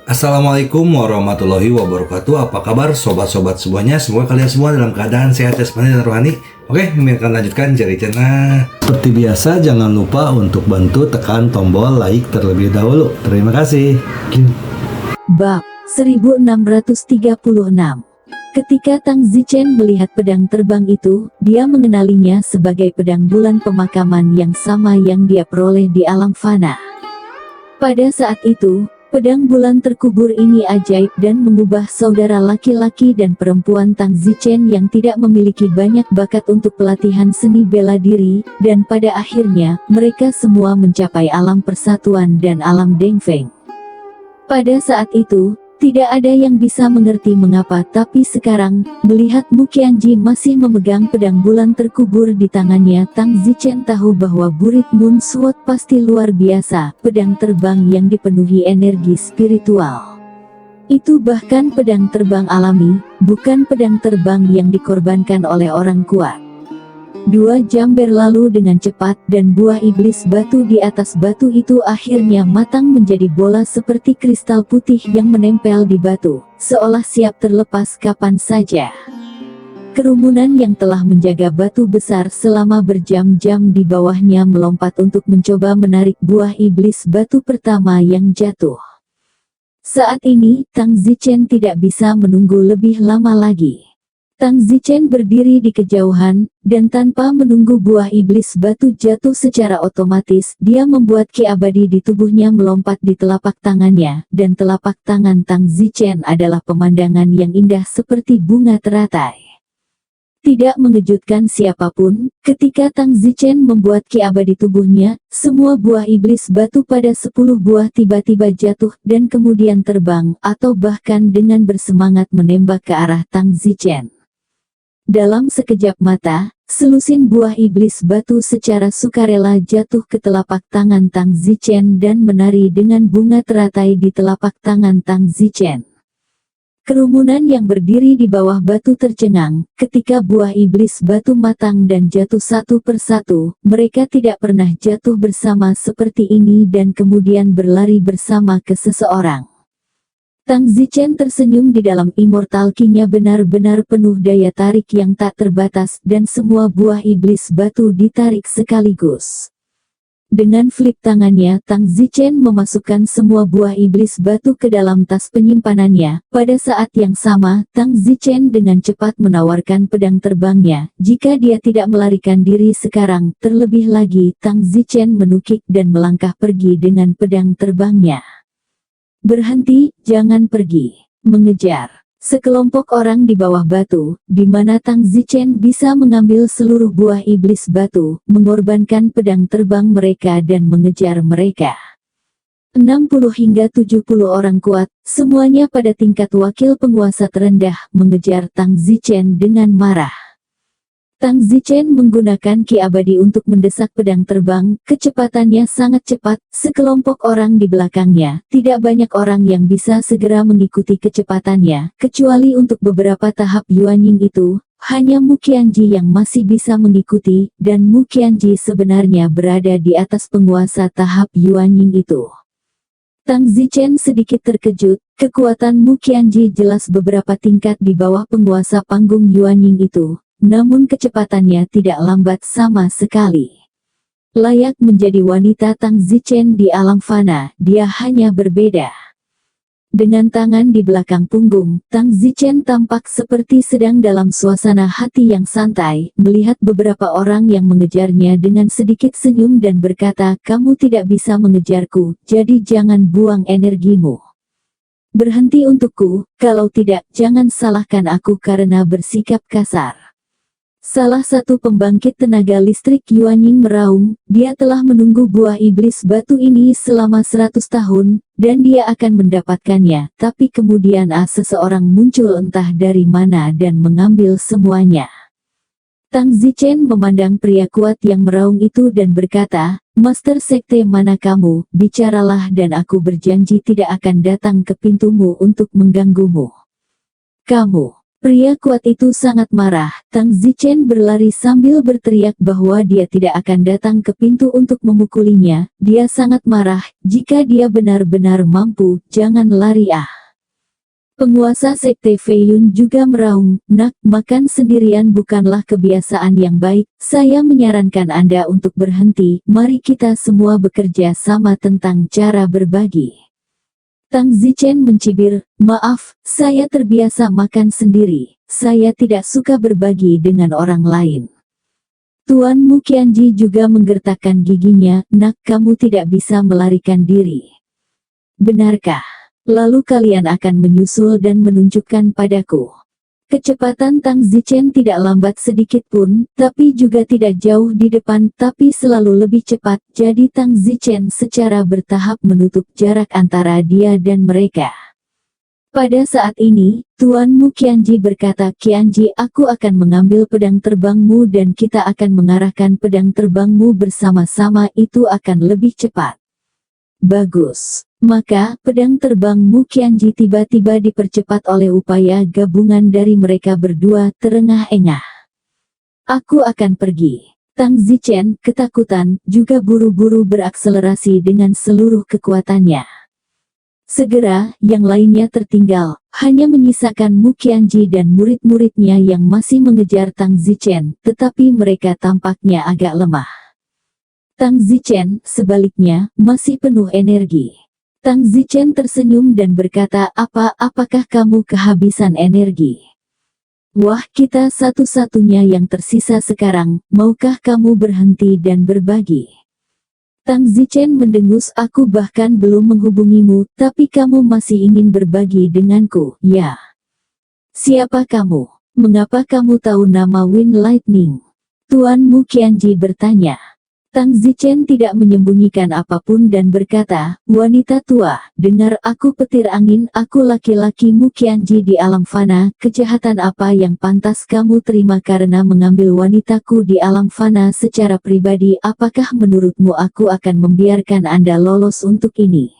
Assalamualaikum warahmatullahi wabarakatuh. Apa kabar sobat-sobat semuanya? Semoga kalian semua dalam keadaan sehat jasmani dan rohani. Oke, kami akan lanjutkan jari channel. Seperti biasa, jangan lupa untuk bantu tekan tombol like terlebih dahulu. Terima kasih. Bab 1636. Ketika Tang Zichen melihat pedang terbang itu, dia mengenalinya sebagai pedang bulan pemakaman yang sama yang dia peroleh di alam fana. Pada saat itu, pedang bulan terkubur ini ajaib dan mengubah saudara laki-laki dan perempuan Tang Zichen yang tidak memiliki banyak bakat untuk pelatihan seni bela diri, dan pada akhirnya, mereka semua mencapai alam persatuan dan alam Dengfeng. Pada saat itu, tidak ada yang bisa mengerti mengapa, tapi sekarang, melihat Mu Qianji masih memegang pedang bulan terkubur di tangannya, Tang Zichen tahu bahwa Burit Moon Sword pasti luar biasa, pedang terbang yang dipenuhi energi spiritual. Itu bahkan pedang terbang alami, bukan pedang terbang yang dikorbankan oleh orang kuat. 2 jam berlalu dengan cepat dan buah iblis batu di atas batu itu akhirnya matang menjadi bola seperti kristal putih yang menempel di batu, seolah siap terlepas kapan saja. Kerumunan yang telah menjaga batu besar selama berjam-jam di bawahnya melompat untuk mencoba menarik buah iblis batu pertama yang jatuh. Saat ini, Tang Zichen tidak bisa menunggu lebih lama lagi. Tang Zichen berdiri di kejauhan, dan tanpa menunggu buah iblis batu jatuh secara otomatis, dia membuat ki abadi di tubuhnya melompat di telapak tangannya, dan telapak tangan Tang Zichen adalah pemandangan yang indah seperti bunga teratai. Tidak mengejutkan siapapun, ketika Tang Zichen membuat ki abadi tubuhnya, semua buah iblis batu pada 10 buah tiba-tiba jatuh, dan kemudian terbang, atau bahkan dengan bersemangat menembak ke arah Tang Zichen. Dalam sekejap mata, selusin buah iblis batu secara sukarela jatuh ke telapak tangan Tang Zichen dan menari dengan bunga teratai di telapak tangan Tang Zichen. Kerumunan yang berdiri di bawah batu tercengang, ketika buah iblis batu matang dan jatuh satu persatu, mereka tidak pernah jatuh bersama seperti ini dan kemudian berlari bersama ke seseorang. Tang Zichen tersenyum di dalam immortal ki-nya benar-benar penuh daya tarik yang tak terbatas dan semua buah iblis batu ditarik sekaligus. Dengan flip tangannya, Tang Zichen memasukkan semua buah iblis batu ke dalam tas penyimpanannya. Pada saat yang sama, Tang Zichen dengan cepat menawarkan pedang terbangnya. Jika dia tidak melarikan diri sekarang, terlebih lagi, Tang Zichen menukik dan melangkah pergi dengan pedang terbangnya. Berhenti, jangan pergi. Mengejar. Sekelompok orang di bawah batu, di mana Tang Zichen bisa mengambil seluruh buah iblis batu, mengorbankan pedang terbang mereka dan mengejar mereka. 60 hingga 70 orang kuat, semuanya pada tingkat wakil penguasa terendah, mengejar Tang Zichen dengan marah. Tang Zichen menggunakan ki abadi untuk mendesak pedang terbang, kecepatannya sangat cepat, sekelompok orang di belakangnya, tidak banyak orang yang bisa segera mengikuti kecepatannya, kecuali untuk beberapa tahap Yuanying itu, hanya Mu Qianji yang masih bisa mengikuti, dan Mu Qianji sebenarnya berada di atas penguasa tahap Yuanying itu. Tang Zichen sedikit terkejut, kekuatan Mu Qianji jelas beberapa tingkat di bawah penguasa panggung Yuanying itu. Namun kecepatannya tidak lambat sama sekali. Layak menjadi wanita Tang Zichen di alam fana, dia hanya berbeda. Dengan tangan di belakang punggung, Tang Zichen tampak seperti sedang dalam suasana hati yang santai, melihat beberapa orang yang mengejarnya dengan sedikit senyum dan berkata, "Kamu tidak bisa mengejarku, jadi jangan buang energimu. Berhenti untukku, kalau tidak, jangan salahkan aku karena bersikap kasar." Salah satu pembangkit tenaga listrik Yuanying meraung, dia telah menunggu buah iblis batu ini selama 100 tahun, dan dia akan mendapatkannya, tapi kemudian seseorang muncul entah dari mana dan mengambil semuanya. Tang Zichen memandang pria kuat yang meraung itu dan berkata, "Master Sekte mana kamu, bicaralah dan aku berjanji tidak akan datang ke pintumu untuk mengganggumu." "Kamu." Pria kuat itu sangat marah. Tang Zichen berlari sambil berteriak bahwa dia tidak akan datang ke pintu untuk memukulinya. Dia sangat marah. Jika dia benar-benar mampu, jangan lari ah. Penguasa Sekte Feiyun juga meraung, "Nak, makan sendirian bukanlah kebiasaan yang baik. Saya menyarankan Anda untuk berhenti. Mari kita semua bekerja sama tentang cara berbagi." Tang Zichen mencibir, "Maaf, saya terbiasa makan sendiri. Saya tidak suka berbagi dengan orang lain." Tuan Mu Qianji juga menggertakkan giginya, "Nak, kamu tidak bisa melarikan diri. Benarkah? Lalu kalian akan menyusul dan menunjukkan padaku." Kecepatan Tang Zichen tidak lambat sedikit pun, tapi juga tidak jauh di depan, tapi selalu lebih cepat. Jadi Tang Zichen secara bertahap menutup jarak antara dia dan mereka. Pada saat ini, Tuan Mu Qianji berkata, "Qianji, aku akan mengambil pedang terbangmu dan kita akan mengarahkan pedang terbangmu bersama-sama, itu akan lebih cepat." Bagus. Maka, pedang terbang Mu Qianji tiba-tiba dipercepat oleh upaya gabungan dari mereka berdua, terengah-engah. "Aku akan pergi." Tang Zichen, ketakutan, juga buru-buru berakselerasi dengan seluruh kekuatannya. Segera, yang lainnya tertinggal, hanya menyisakan Mu Qianji dan murid-muridnya yang masih mengejar Tang Zichen, tetapi mereka tampaknya agak lemah. Tang Zichen, sebaliknya, masih penuh energi. Tang Zichen tersenyum dan berkata, apakah kamu kehabisan energi? Wah, kita satu-satunya yang tersisa sekarang, maukah kamu berhenti dan berbagi? Tang Zichen mendengus, "Aku bahkan belum menghubungimu, tapi kamu masih ingin berbagi denganku, ya? Siapa kamu? Mengapa kamu tahu nama Wind Lightning?" Tuan Mu Qianji bertanya. Tang Zichen tidak menyembunyikan apapun dan berkata, "Wanita tua, dengar, aku petir angin, aku laki-laki Mu Qianji di alam fana. Kejahatan apa yang pantas kamu terima karena mengambil wanitaku di alam fana secara pribadi? Apakah menurutmu aku akan membiarkan Anda lolos untuk ini?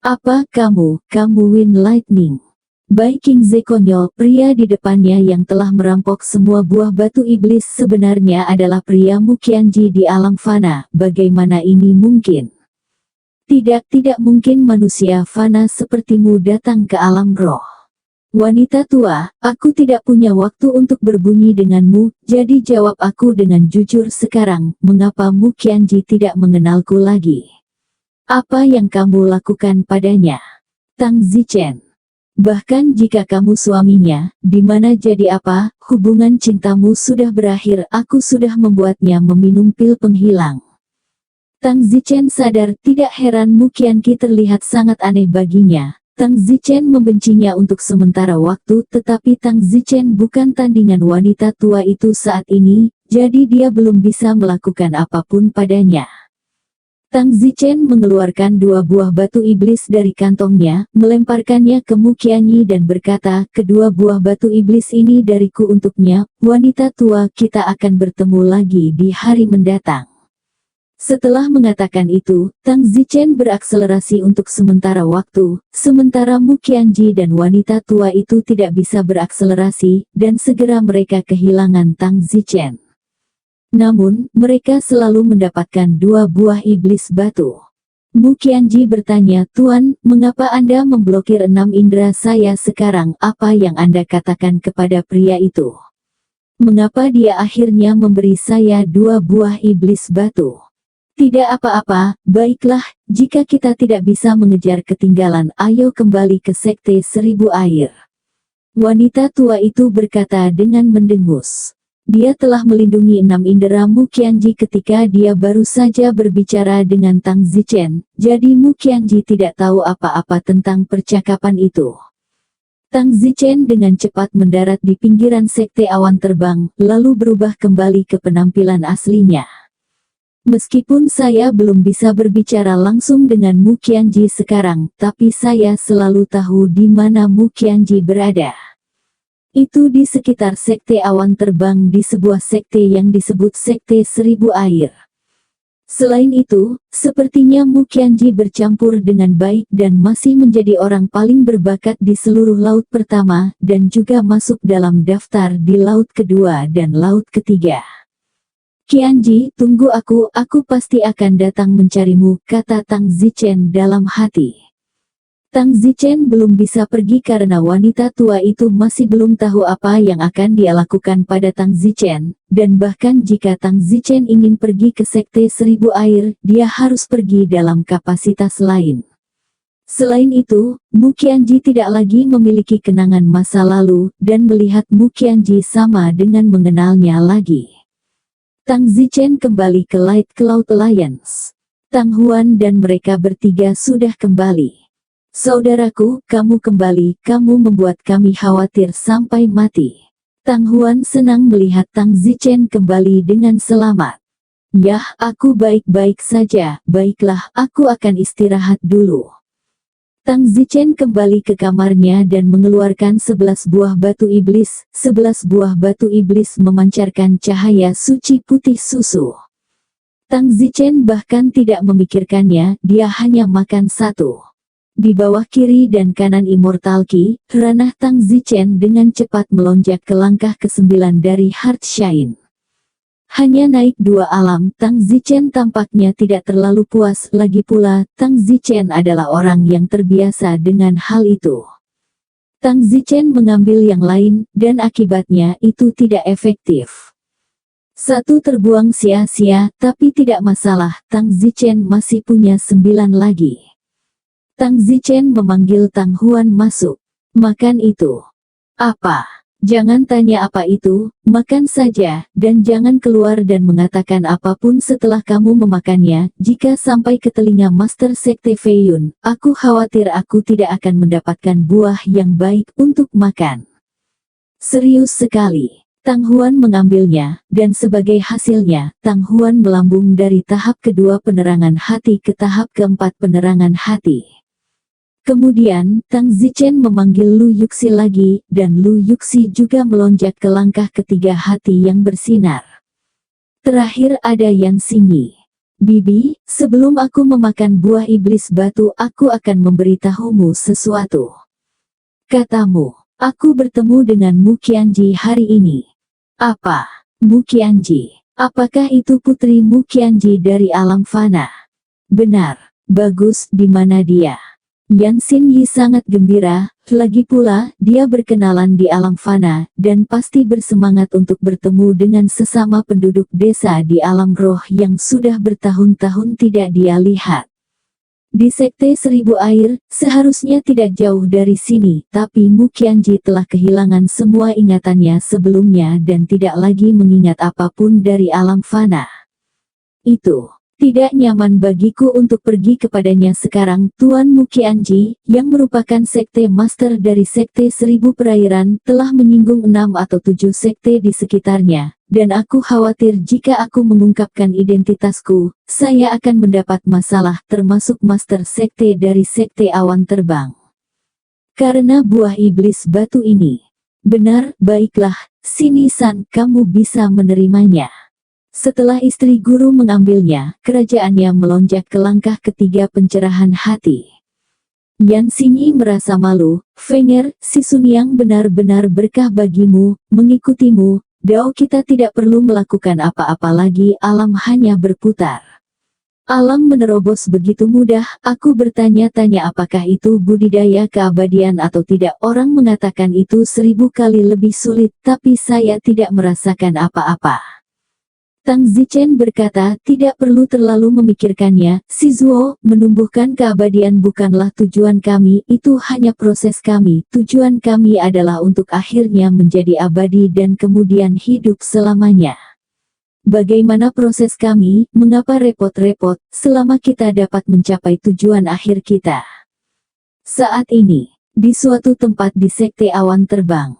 Apa kamu Wind Lightning?" Bai Qingze konyol, pria di depannya yang telah merampok semua buah batu iblis sebenarnya adalah pria Mu Qianji di alam fana. Bagaimana ini mungkin? Tidak mungkin manusia fana sepertimu datang ke alam roh. Wanita tua, aku tidak punya waktu untuk berbunyi denganmu, jadi jawab aku dengan jujur sekarang, mengapa Mu Qianji tidak mengenalku lagi? Apa yang kamu lakukan padanya? Tang Zichen. Bahkan jika kamu suaminya, di mana jadi apa, hubungan cintamu sudah berakhir, aku sudah membuatnya meminum pil penghilang. Tang Zichen sadar, tidak heran Mu Qianji terlihat sangat aneh baginya. Tang Zichen membencinya untuk sementara waktu, tetapi Tang Zichen bukan tandingan wanita tua itu saat ini, jadi dia belum bisa melakukan apapun padanya. Tang Zichen mengeluarkan 2 buah batu iblis dari kantongnya, melemparkannya ke Mu Qianji dan berkata, "Kedua buah batu iblis ini dariku untuknya, wanita tua, kita akan bertemu lagi di hari mendatang." Setelah mengatakan itu, Tang Zichen berakselerasi untuk sementara waktu, sementara Mu Qianji dan wanita tua itu tidak bisa berakselerasi, dan segera mereka kehilangan Tang Zichen. Namun, mereka selalu mendapatkan 2 buah iblis batu. Mu Qianji bertanya, "Tuan, mengapa Anda memblokir 6 indera saya sekarang? Apa yang Anda katakan kepada pria itu? Mengapa dia akhirnya memberi saya 2 buah iblis batu?" "Tidak apa-apa, baiklah, jika kita tidak bisa mengejar ketinggalan, ayo kembali ke Sekte Seribu Air." Wanita tua itu berkata dengan mendengus. Dia telah melindungi 6 indera Mu Qianji ketika dia baru saja berbicara dengan Tang Zichen, jadi Mu Qianji tidak tahu apa-apa tentang percakapan itu. Tang Zichen dengan cepat mendarat di pinggiran Sekte Awan Terbang, lalu berubah kembali ke penampilan aslinya. "Meskipun saya belum bisa berbicara langsung dengan Mu Qianji sekarang, tapi saya selalu tahu di mana Mu Qianji berada. Itu di sekitar Sekte Awan Terbang di sebuah sekte yang disebut Sekte Seribu Air." Selain itu, sepertinya Mu Qianji bercampur dengan baik dan masih menjadi orang paling berbakat di seluruh laut pertama dan juga masuk dalam daftar di laut kedua dan laut ketiga. Qianji, tunggu aku pasti akan datang mencarimu, kata Tang Zichen dalam hati. Tang Zichen belum bisa pergi karena wanita tua itu masih belum tahu apa yang akan dia lakukan pada Tang Zichen, dan bahkan jika Tang Zichen ingin pergi ke Sekte Seribu Air, dia harus pergi dalam kapasitas lain. Selain itu, Mu Qianji tidak lagi memiliki kenangan masa lalu, dan melihat Mu Qianji sama dengan mengenalnya lagi. Tang Zichen kembali ke Light Cloud Alliance. Tang Huan dan mereka bertiga sudah kembali. Saudaraku, kamu kembali, kamu membuat kami khawatir sampai mati. Tang Huan senang melihat Tang Zichen kembali dengan selamat. Yah, aku baik-baik saja, baiklah, aku akan istirahat dulu. Tang Zichen kembali ke kamarnya dan mengeluarkan 11 buah batu iblis. 11 buah batu iblis memancarkan cahaya suci putih susu. Tang Zichen bahkan tidak memikirkannya, dia hanya makan satu. Di bawah kiri dan kanan Immortal Ki, ranah Tang Zichen dengan cepat melonjak ke langkah ke-9 dari Heart Shine. Hanya naik 2 alam, Tang Zichen tampaknya tidak terlalu puas, lagi pula, Tang Zichen adalah orang yang terbiasa dengan hal itu. Tang Zichen mengambil yang lain, dan akibatnya itu tidak efektif. Satu terbuang sia-sia, tapi tidak masalah, Tang Zichen masih punya 9 lagi. Tang Zichen memanggil Tang Huan masuk. Makan itu. Apa? Jangan tanya apa itu, makan saja, dan jangan keluar dan mengatakan apapun setelah kamu memakannya. Jika sampai ke telinga Master Sekte Fei Yun, aku khawatir aku tidak akan mendapatkan buah yang baik untuk makan. Serius sekali. Tang Huan mengambilnya, dan sebagai hasilnya, Tang Huan melambung dari tahap kedua penerangan hati ke tahap keempat penerangan hati. Kemudian, Tang Zichen memanggil Lu Yuxi lagi, dan Lu Yuxi juga melonjak ke langkah ketiga hati yang bersinar. Terakhir ada Yan Xingyi. Bibi, sebelum aku memakan buah iblis batu, aku akan memberitahumu sesuatu. Katamu, aku bertemu dengan Mu Qianji hari ini. Apa? Mu Qianji? Apakah itu putri Mu Qianji dari alam fana? Benar. Bagus, di mana dia? Yan Xingyi sangat gembira, lagi pula, dia berkenalan di alam fana, dan pasti bersemangat untuk bertemu dengan sesama penduduk desa di alam roh yang sudah bertahun-tahun tidak dia lihat. Di Sekte Seribu Air, seharusnya tidak jauh dari sini, tapi Mu Qianji telah kehilangan semua ingatannya sebelumnya dan tidak lagi mengingat apapun dari alam fana. Itu tidak nyaman bagiku untuk pergi kepadanya sekarang. Tuan Mu Qianji, yang merupakan sekte master dari Sekte Seribu Perairan, telah menyinggung 6 atau 7 sekte di sekitarnya, dan aku khawatir jika aku mengungkapkan identitasku, saya akan mendapat masalah termasuk master sekte dari Sekte Awan Terbang. Karena buah iblis batu ini. Benar, baiklah, sini San, kamu bisa menerimanya. Setelah istri guru mengambilnya, kerajaannya melonjak ke langkah ketiga pencerahan hati. Yan Xingyi merasa malu. Fenger, si Sun yang benar-benar berkah bagimu, mengikutimu. Dao kita tidak perlu melakukan apa-apa lagi, alam hanya berputar. Alam menerobos begitu mudah, aku bertanya-tanya apakah itu budidaya keabadian atau tidak. Orang mengatakan itu 1000 kali lebih sulit, tapi saya tidak merasakan apa-apa. Tang Zichen berkata, tidak perlu terlalu memikirkannya, si Zuo, menumbuhkan keabadian bukanlah tujuan kami, itu hanya proses kami, tujuan kami adalah untuk akhirnya menjadi abadi dan kemudian hidup selamanya. Bagaimana proses kami, mengapa repot-repot, selama kita dapat mencapai tujuan akhir kita. Saat ini, di suatu tempat di Sekte Awan Terbang.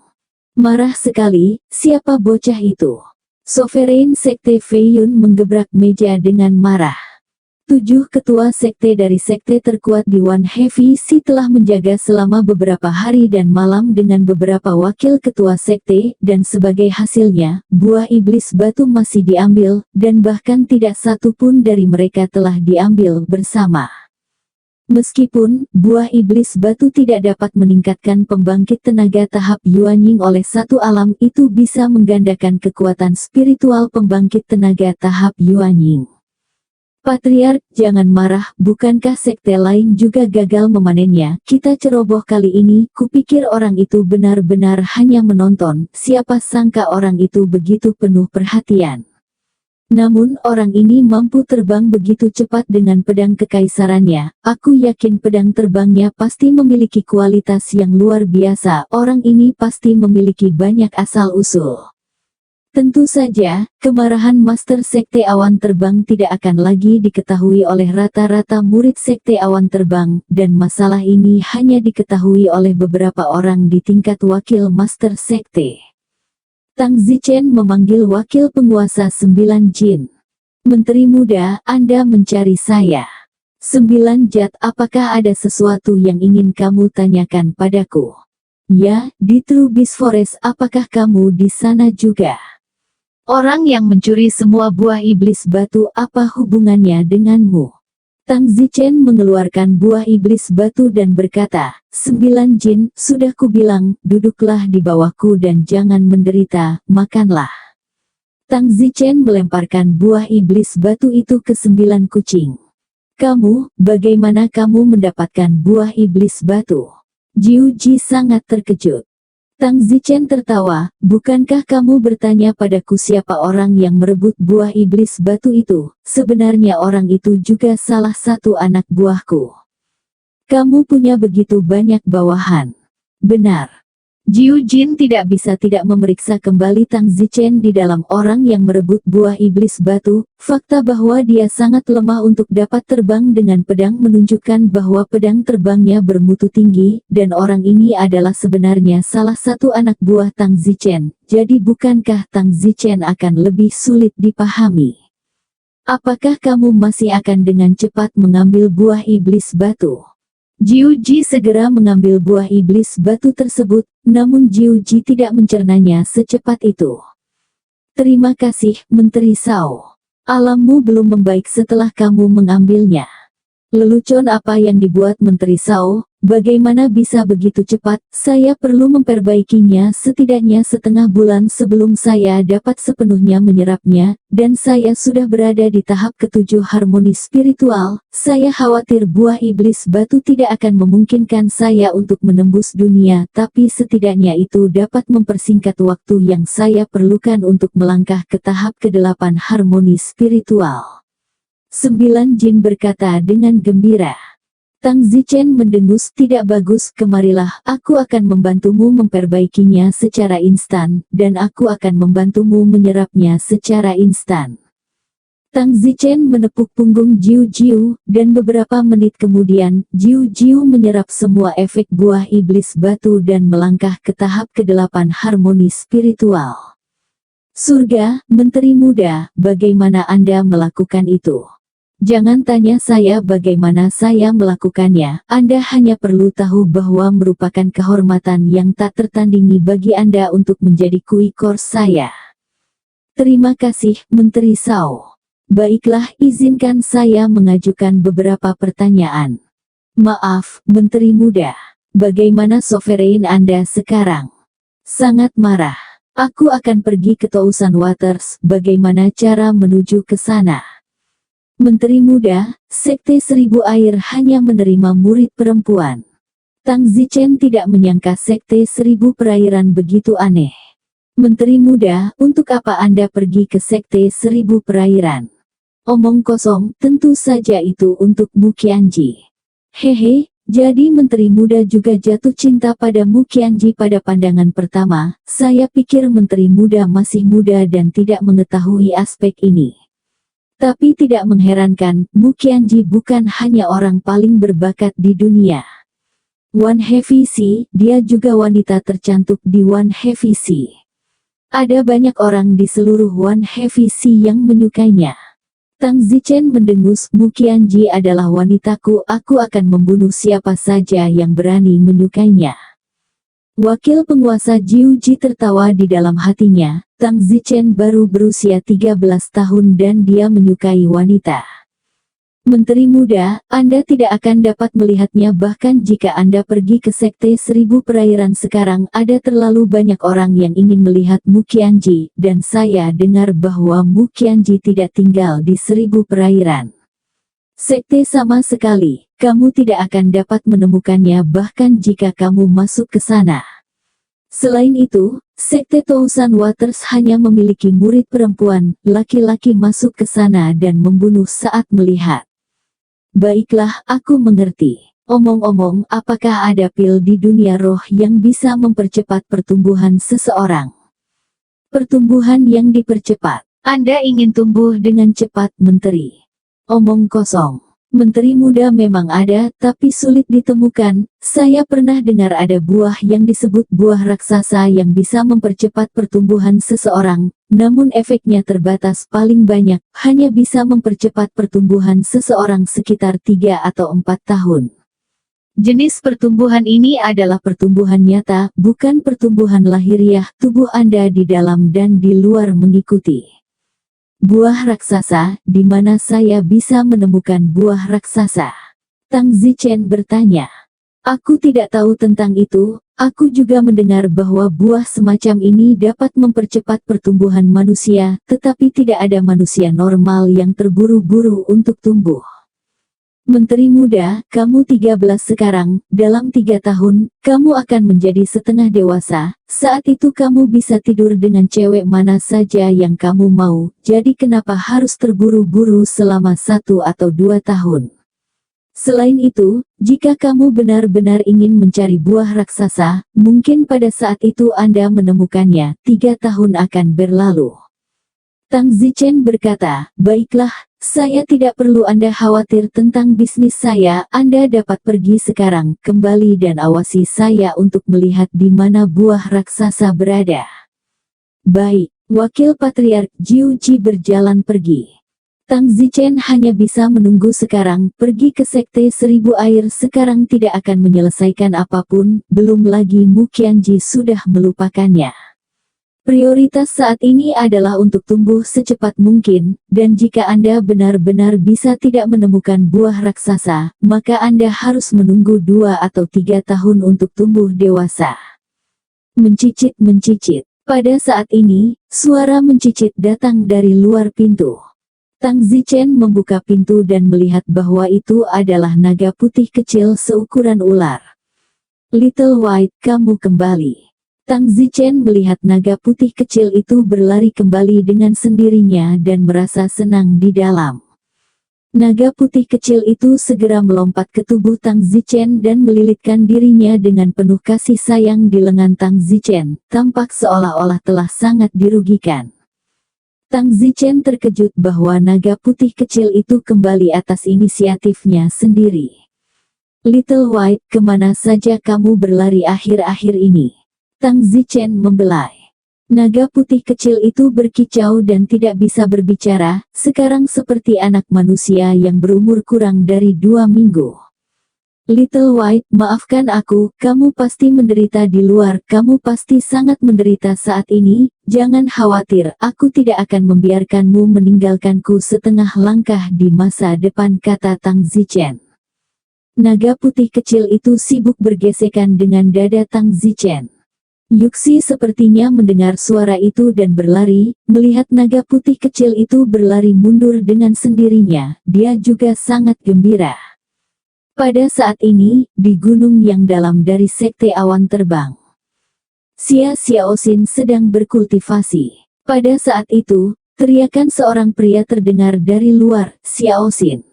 Marah sekali, siapa bocah itu? Sovereign Sekte Fei Yun menggebrak meja dengan marah. 7 ketua sekte dari sekte terkuat di One Heavy Sea telah menjaga selama beberapa hari dan malam dengan beberapa wakil ketua sekte, dan sebagai hasilnya, buah iblis batu masih diambil, dan bahkan tidak satu pun dari mereka telah diambil bersama. Meskipun buah iblis batu tidak dapat meningkatkan pembangkit tenaga tahap Yuanying oleh satu alam, itu bisa menggandakan kekuatan spiritual pembangkit tenaga tahap Yuanying. Patriark, jangan marah, bukankah sekte lain juga gagal memanennya? Kita ceroboh kali ini, kupikir orang itu benar-benar hanya menonton, siapa sangka orang itu begitu penuh perhatian. Namun orang ini mampu terbang begitu cepat dengan pedang kekaisarannya, aku yakin pedang terbangnya pasti memiliki kualitas yang luar biasa, orang ini pasti memiliki banyak asal-usul. Tentu saja, kemarahan Master Sekte Awan Terbang tidak akan lagi diketahui oleh rata-rata murid Sekte Awan Terbang, dan masalah ini hanya diketahui oleh beberapa orang di tingkat wakil Master Sekte. Tang Zichen memanggil wakil penguasa 9 Jin. Menteri muda, Anda mencari saya. 9 Jat, apakah ada sesuatu yang ingin kamu tanyakan padaku? Ya, di True Beast Forest, apakah kamu di sana juga? Orang yang mencuri semua buah iblis batu, apa hubungannya denganmu? Tang Zichen mengeluarkan buah iblis batu dan berkata, 9 Jin, sudah kubilang, duduklah di bawahku dan jangan menderita, makanlah. Tang Zichen melemparkan buah iblis batu itu ke 9 kucing. Kamu, bagaimana kamu mendapatkan buah iblis batu? Jiu Ji sangat terkejut. Tang Zichen tertawa, bukankah kamu bertanya padaku siapa orang yang merebut buah iblis batu itu? Sebenarnya orang itu juga salah satu anak buahku. Kamu punya begitu banyak bawahan. Benar. Jiu Jin tidak bisa tidak memeriksa kembali Tang Zichen di dalam orang yang merebut buah iblis batu. Fakta bahwa dia sangat lemah untuk dapat terbang dengan pedang menunjukkan bahwa pedang terbangnya bermutu tinggi, dan orang ini adalah sebenarnya salah satu anak buah Tang Zichen. Jadi bukankah Tang Zichen akan lebih sulit dipahami? Apakah kamu masih akan dengan cepat mengambil buah iblis batu? Jiu Ji segera mengambil buah iblis batu tersebut, namun Jiu Ji tidak mencernanya secepat itu. Terima kasih, Menteri Sao. Alammu belum membaik setelah kamu mengambilnya. Lelucon apa yang dibuat Menteri Sao? Bagaimana bisa begitu cepat? Saya perlu memperbaikinya setidaknya setengah bulan sebelum saya dapat sepenuhnya menyerapnya, dan saya sudah berada di tahap ke-7 harmoni spiritual. Saya khawatir buah iblis batu tidak akan memungkinkan saya untuk menembus dunia, tapi setidaknya itu dapat mempersingkat waktu yang saya perlukan untuk melangkah ke tahap ke-8 harmoni spiritual. 9 Jin berkata dengan gembira. Tang Zichen mendengus, tidak bagus, kemarilah, aku akan membantumu memperbaikinya secara instan, dan aku akan membantumu menyerapnya secara instan. Tang Zichen menepuk punggung Jiu Jiu, dan beberapa menit kemudian, Jiu Jiu menyerap semua efek buah iblis batu dan melangkah ke tahap ke-8 harmoni spiritual. Surga, Menteri Muda, bagaimana Anda melakukan itu? Jangan tanya saya bagaimana saya melakukannya, Anda hanya perlu tahu bahwa merupakan kehormatan yang tak tertandingi bagi Anda untuk menjadi kui kors saya. Terima kasih, Menteri Sao. Baiklah, izinkan saya mengajukan beberapa pertanyaan. Maaf, Menteri Muda. Bagaimana sovereign Anda sekarang? Sangat marah. Aku akan pergi ke Tousan Waters, bagaimana cara menuju ke sana? Menteri Muda, Sekte Seribu Air hanya menerima murid perempuan. Tang Zichen tidak menyangka Sekte Seribu Perairan begitu aneh. Menteri Muda, untuk apa Anda pergi ke Sekte Seribu Perairan? Omong kosong, tentu saja itu untuk Mu Qianji. Hehe, jadi Menteri Muda juga jatuh cinta pada Mu Qianji pada pandangan pertama. Saya pikir Menteri Muda masih muda dan tidak mengetahui aspek ini. Tapi tidak mengherankan, Mu Qianji bukan hanya orang paling berbakat di dunia. One Heavy Sea, dia juga wanita tercantik di One Heavy Sea. Ada banyak orang di seluruh One Heavy Sea yang menyukainya. Tang Zichen mendengus, Mu Qianji adalah wanitaku, aku akan membunuh siapa saja yang berani menyukainya. Wakil penguasa Jiuji tertawa di dalam hatinya, Tang Zichen baru berusia 13 tahun dan dia menyukai wanita. Menteri muda, Anda tidak akan dapat melihatnya bahkan jika Anda pergi ke Sekte Seribu Perairan sekarang ada terlalu banyak orang yang ingin melihat Mu Qianji, dan saya dengar bahwa Mu Qianji tidak tinggal di Seribu Perairan. Sekte sama sekali, kamu tidak akan dapat menemukannya bahkan jika kamu masuk ke sana. Selain itu, Sekte Tousan Waters hanya memiliki murid perempuan, laki-laki masuk ke sana dan membunuh saat melihat. Baiklah, aku mengerti. Omong-omong, apakah ada pil di dunia roh yang bisa mempercepat pertumbuhan seseorang? Pertumbuhan yang dipercepat. Anda ingin tumbuh dengan cepat, Menteri. Omong kosong. Menteri muda memang ada, tapi sulit ditemukan. Saya pernah dengar ada buah yang disebut buah raksasa yang bisa mempercepat pertumbuhan seseorang, namun efeknya terbatas, paling banyak, hanya bisa mempercepat pertumbuhan seseorang sekitar 3 atau 4 tahun. Jenis pertumbuhan ini adalah pertumbuhan nyata, bukan pertumbuhan lahiriah, tubuh Anda di dalam dan di luar mengikuti. Buah raksasa, di mana saya bisa menemukan buah raksasa? Tang Zichen bertanya. Aku tidak tahu tentang itu, aku juga mendengar bahwa buah semacam ini dapat mempercepat pertumbuhan manusia, tetapi tidak ada manusia normal yang terburu-buru untuk tumbuh. Menteri muda, kamu 13 sekarang, dalam 3 tahun, kamu akan menjadi setengah dewasa, saat itu kamu bisa tidur dengan cewek mana saja yang kamu mau, jadi kenapa harus terburu-buru selama 1 atau 2 tahun? Selain itu, jika kamu benar-benar ingin mencari buah raksasa, mungkin pada saat itu Anda menemukannya, 3 tahun akan berlalu. Tang Zichen berkata, baiklah, saya tidak perlu Anda khawatir tentang bisnis saya, Anda dapat pergi sekarang, kembali dan awasi saya untuk melihat di mana buah raksasa berada. Baik, Wakil Patriark Jiuji berjalan pergi. Tang Zichen hanya bisa menunggu sekarang, pergi ke Sekte Seribu Air sekarang tidak akan menyelesaikan apapun, belum lagi Mu Qianji sudah melupakannya. Prioritas saat ini adalah untuk tumbuh secepat mungkin, dan jika Anda benar-benar bisa tidak menemukan buah raksasa, maka Anda harus menunggu 2 atau 3 tahun untuk tumbuh dewasa. Mencicit-mencicit. Pada saat ini, suara mencicit datang dari luar pintu. Tang Zichen membuka pintu dan melihat bahwa itu adalah naga putih kecil seukuran ular. Little White, kamu kembali. Tang Zichen melihat naga putih kecil itu berlari kembali dengan sendirinya dan merasa senang di dalam. Naga putih kecil itu segera melompat ke tubuh Tang Zichen dan melilitkan dirinya dengan penuh kasih sayang di lengan Tang Zichen, tampak seolah-olah telah sangat dirugikan. Tang Zichen terkejut bahwa naga putih kecil itu kembali atas inisiatifnya sendiri. Little White, kemana saja kamu berlari akhir-akhir ini? Tang Zichen membelai. Naga putih kecil itu berkicau dan tidak bisa berbicara, sekarang seperti anak manusia yang berumur kurang dari 2 minggu. Little White, maafkan aku, kamu pasti menderita di luar, kamu pasti sangat menderita saat ini, jangan khawatir, aku tidak akan membiarkanmu meninggalkanku setengah langkah di masa depan, kata Tang Zichen. Naga putih kecil itu sibuk bergesekan dengan dada Tang Zichen. Yuxi sepertinya mendengar suara itu dan berlari, melihat naga putih kecil itu berlari mundur dengan sendirinya, dia juga sangat gembira. Pada saat ini, di gunung yang dalam dari Sekte Awan Terbang, Xia Xiaoxin sedang berkultivasi. Pada saat itu, teriakan seorang pria terdengar dari luar, Xiaoxin.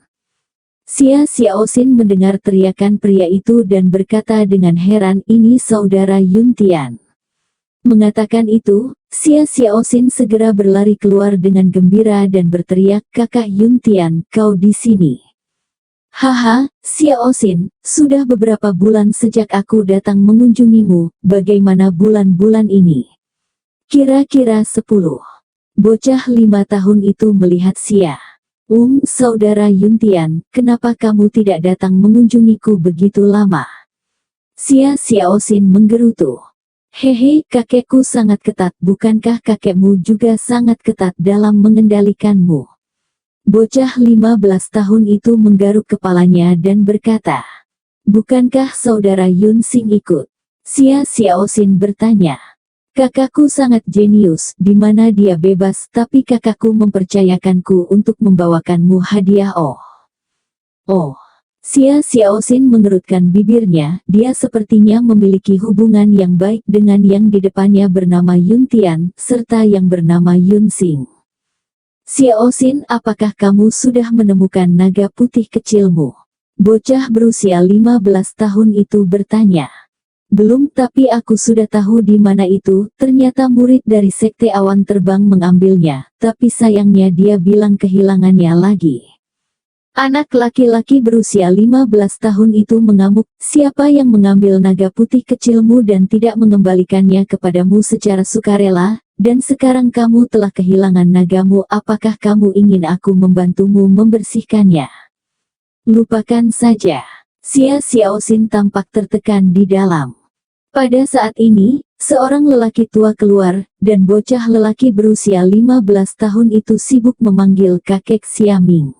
Xia Xiaoxin mendengar teriakan pria itu dan berkata dengan heran, ini saudara Yuntian. Mengatakan itu, Xia Xiaoxin segera berlari keluar dengan gembira dan berteriak, kakak Yuntian, kau di sini. Haha, Xiaoxin, sudah beberapa bulan sejak aku datang mengunjungimu, bagaimana bulan-bulan ini? Kira-kira 10. Bocah 5 tahun itu melihat Xia Saudara Yuntian, kenapa kamu tidak datang mengunjungiku begitu lama? Xia Xiaoxin menggerutu. Hehe, kakekku sangat ketat, bukankah kakekmu juga sangat ketat dalam mengendalikanmu? Bocah 15 tahun itu menggaruk kepalanya dan berkata, bukankah saudara Yun Xing ikut? Xia Xiaoxin bertanya. Kakakku sangat jenius, di mana dia bebas, tapi kakakku mempercayakanku untuk membawakanmu hadiah. Oh. Xia Xiaoxin mengerutkan bibirnya, dia sepertinya memiliki hubungan yang baik dengan yang di depannya bernama Yuntian, serta yang bernama Yun Xing. Xiaoxin, apakah kamu sudah menemukan naga putih kecilmu? Bocah berusia 15 tahun itu bertanya. Belum, tapi aku sudah tahu di mana itu. Ternyata murid dari Sekte Awan Terbang mengambilnya, tapi sayangnya dia bilang kehilangannya lagi. Anak laki-laki berusia 15 tahun itu mengamuk, siapa yang mengambil naga putih kecilmu dan tidak mengembalikannya kepadamu secara sukarela, dan sekarang kamu telah kehilangan nagamu, apakah kamu ingin aku membantumu membersihkannya? Lupakan saja. Xia Xiaoxin tampak tertekan di dalam. Pada saat ini, seorang lelaki tua keluar, dan bocah lelaki berusia 15 tahun itu sibuk memanggil kakek Xiaming.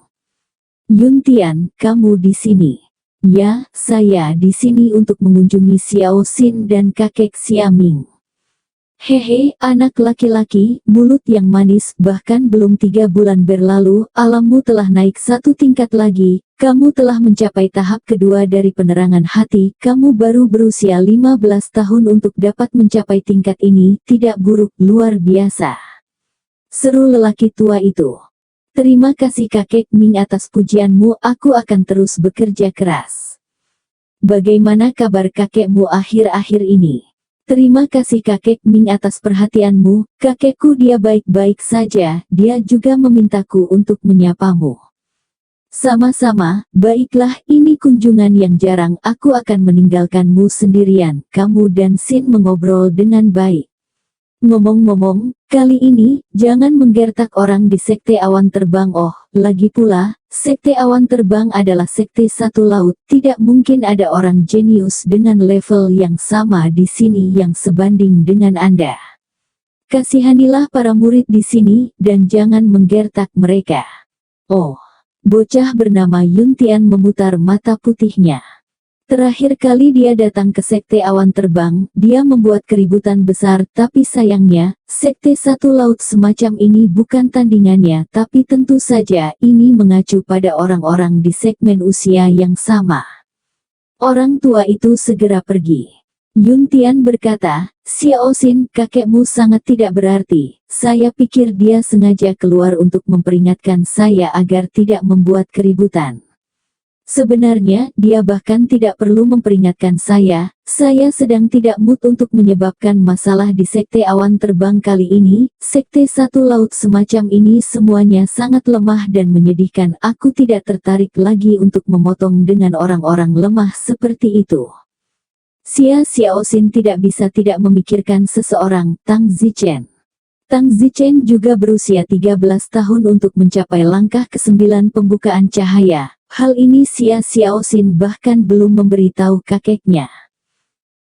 Yuntian, kamu di sini? Ya, saya di sini untuk mengunjungi Xiaoxin dan kakek Xiaming. Hehe, anak laki-laki, mulut yang manis, bahkan belum 3 bulan berlalu, alammu telah naik 1 tingkat lagi. Kamu telah mencapai tahap kedua dari penerangan hati, kamu baru berusia 15 tahun untuk dapat mencapai tingkat ini, tidak buruk, luar biasa. Seru lelaki tua itu. Terima kasih kakek Ming atas pujianmu, aku akan terus bekerja keras. Bagaimana kabar kakekmu akhir-akhir ini? Terima kasih kakek Ming atas perhatianmu, kakekku dia baik-baik saja, dia juga memintaku untuk menyapamu. Sama-sama, baiklah, ini kunjungan yang jarang, aku akan meninggalkanmu sendirian, kamu dan Xin mengobrol dengan baik. Ngomong-ngomong, kali ini, jangan menggertak orang di Sekte Awan Terbang. Lagi pula, Sekte Awan Terbang adalah sekte satu laut, tidak mungkin ada orang jenius dengan level yang sama di sini yang sebanding dengan Anda. Kasihanilah para murid di sini, dan jangan menggertak mereka. Bocah bernama Yuntian memutar mata putihnya. Terakhir kali dia datang ke Sekte Awan Terbang, dia membuat keributan besar, tapi sayangnya, sekte satu laut semacam ini bukan tandingannya, tapi tentu saja ini mengacu pada orang-orang di segmen usia yang sama. Orang tua itu segera pergi. Yuntian berkata, Xiaoxin, kakekmu sangat tidak berarti, saya pikir dia sengaja keluar untuk memperingatkan saya agar tidak membuat keributan. Sebenarnya, dia bahkan tidak perlu memperingatkan saya sedang tidak mood untuk menyebabkan masalah di Sekte Awan Terbang kali ini, sekte satu laut semacam ini semuanya sangat lemah dan menyedihkan, aku tidak tertarik lagi untuk memotong dengan orang-orang lemah seperti itu. Xia Xiaoxin tidak bisa tidak memikirkan seseorang, Tang Zichen. Tang Zichen juga berusia 13 tahun untuk mencapai langkah ke-9 pembukaan cahaya. Hal ini Xia Xiaoxin bahkan belum memberitahu kakeknya.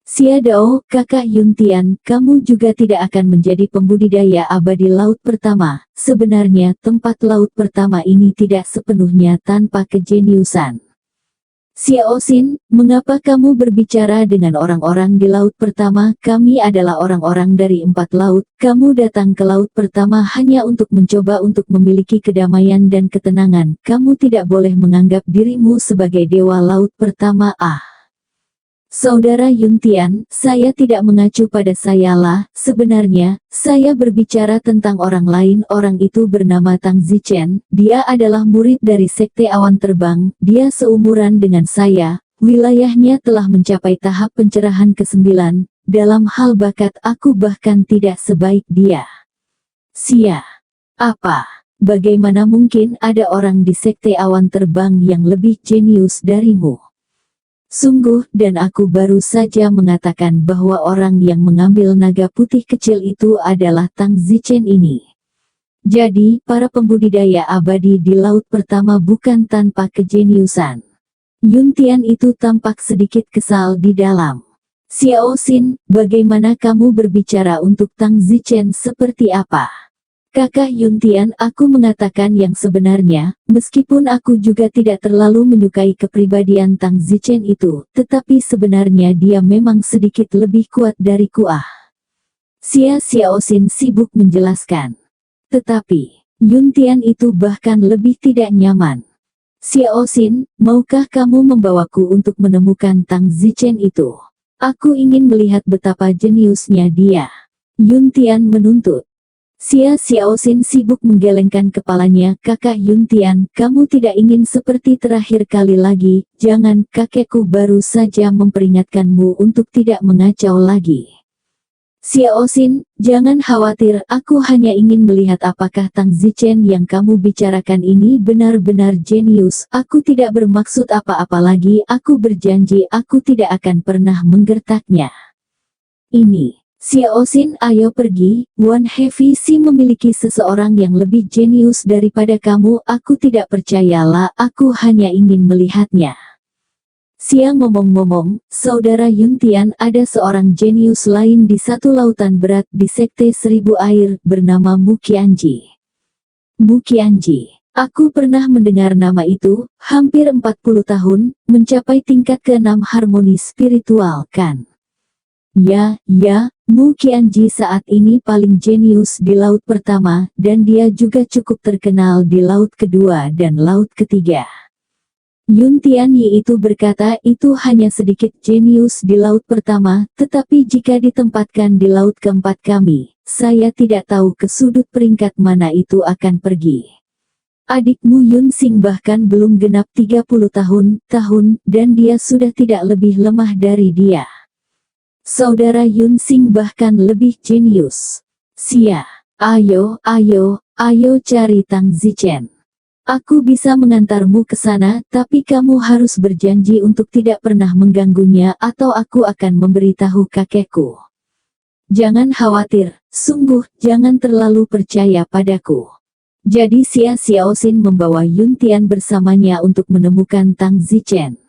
Xia Dao, kakak Yuntian, kamu juga tidak akan menjadi pembudidaya abadi laut pertama. Sebenarnya tempat laut pertama ini tidak sepenuhnya tanpa kejeniusan. Xiaoxin, mengapa kamu berbicara dengan orang-orang di laut pertama? Kami adalah orang-orang dari 4 laut. Kamu datang ke laut pertama hanya untuk mencoba untuk memiliki kedamaian dan ketenangan. Kamu tidak boleh menganggap dirimu sebagai dewa laut pertama. Saudara Yuntian, saya tidak mengacu pada saya lah, sebenarnya, saya berbicara tentang orang lain. Orang itu bernama Tang Zichen, dia adalah murid dari Sekte Awan Terbang, dia seumuran dengan saya, wilayahnya telah mencapai tahap pencerahan ke-9, dalam hal bakat aku bahkan tidak sebaik dia. Xia, apa? Bagaimana mungkin ada orang di Sekte Awan Terbang yang lebih jenius darimu? Sungguh, dan aku baru saja mengatakan bahwa orang yang mengambil naga putih kecil itu adalah Tang Zichen ini. Jadi, para pembudidaya abadi di laut pertama bukan tanpa kejeniusan. Yuntian itu tampak sedikit kesal di dalam. Xiao Xin, bagaimana kamu berbicara untuk Tang Zichen seperti apa? Kakak Yuntian, aku mengatakan yang sebenarnya, meskipun aku juga tidak terlalu menyukai kepribadian Tang Zichen itu, tetapi sebenarnya dia memang sedikit lebih kuat dari Kuah. Xiao Xin sibuk menjelaskan. Tetapi, Yuntian itu bahkan lebih tidak nyaman. Xiao Xin, maukah kamu membawaku untuk menemukan Tang Zichen itu? Aku ingin melihat betapa jeniusnya dia. Yuntian menuntut. Xiao Xin sibuk menggelengkan kepalanya. Kakak Yuntian, kamu tidak ingin seperti terakhir kali lagi, jangan, kakekku baru saja memperingatkanmu untuk tidak mengacau lagi. Xiao Xin, jangan khawatir, aku hanya ingin melihat apakah Tang Zichen yang kamu bicarakan ini benar-benar jenius. Aku tidak bermaksud apa-apa lagi, aku berjanji aku tidak akan pernah menggertaknya. Ini, Xiao Xin, ayo pergi, Wan Heavy Si memiliki seseorang yang lebih jenius daripada kamu, aku tidak percayalah, aku hanya ingin melihatnya. Siang ngomong-ngomong, saudara Yuntian, ada seorang jenius lain di satu lautan berat di Sekte Seribu Air, bernama Mu Qianji. Mu Qianji. Aku pernah mendengar nama itu, hampir 40 tahun, mencapai tingkat ke-6 harmoni spiritual kan? Ya, Mu Qianji saat ini paling jenius di laut pertama, dan dia juga cukup terkenal di laut kedua dan laut ketiga. Yuntian Yi itu berkata itu hanya sedikit jenius di laut pertama, tetapi jika ditempatkan di laut keempat kami, saya tidak tahu ke sudut peringkat mana itu akan pergi. Adikmu Yun Xing bahkan belum genap 30 tahun, dan dia sudah tidak lebih lemah dari dia. Saudara Yun Xing bahkan lebih jenius. Ayo cari Tang Zichen. Aku bisa mengantarmu ke sana, tapi kamu harus berjanji untuk tidak pernah mengganggunya atau aku akan memberitahu kakekku. Jangan khawatir, sungguh, jangan terlalu percaya padaku. Jadi Xiao Xin membawa Yuntian bersamanya untuk menemukan Tang Zichen.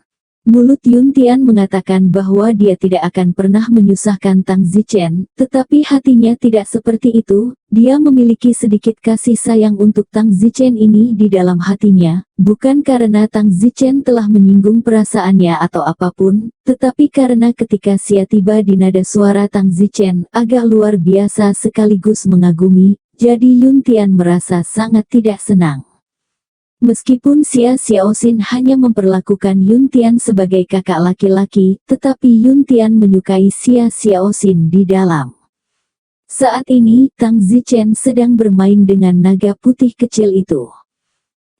Mulut Yuntian mengatakan bahwa dia tidak akan pernah menyusahkan Tang Zichen, tetapi hatinya tidak seperti itu. Dia memiliki sedikit kasih sayang untuk Tang Zichen ini di dalam hatinya, bukan karena Tang Zichen telah menyinggung perasaannya atau apapun, tetapi karena ketika Xia tiba di nada suara Tang Zichen agak luar biasa sekaligus mengagumi, jadi Yuntian merasa sangat tidak senang. Meskipun Xiao Xin hanya memperlakukan Yuntian sebagai kakak laki-laki, tetapi Yuntian menyukai Xiao Xin di dalam. Saat ini, Tang Zichen sedang bermain dengan naga putih kecil itu.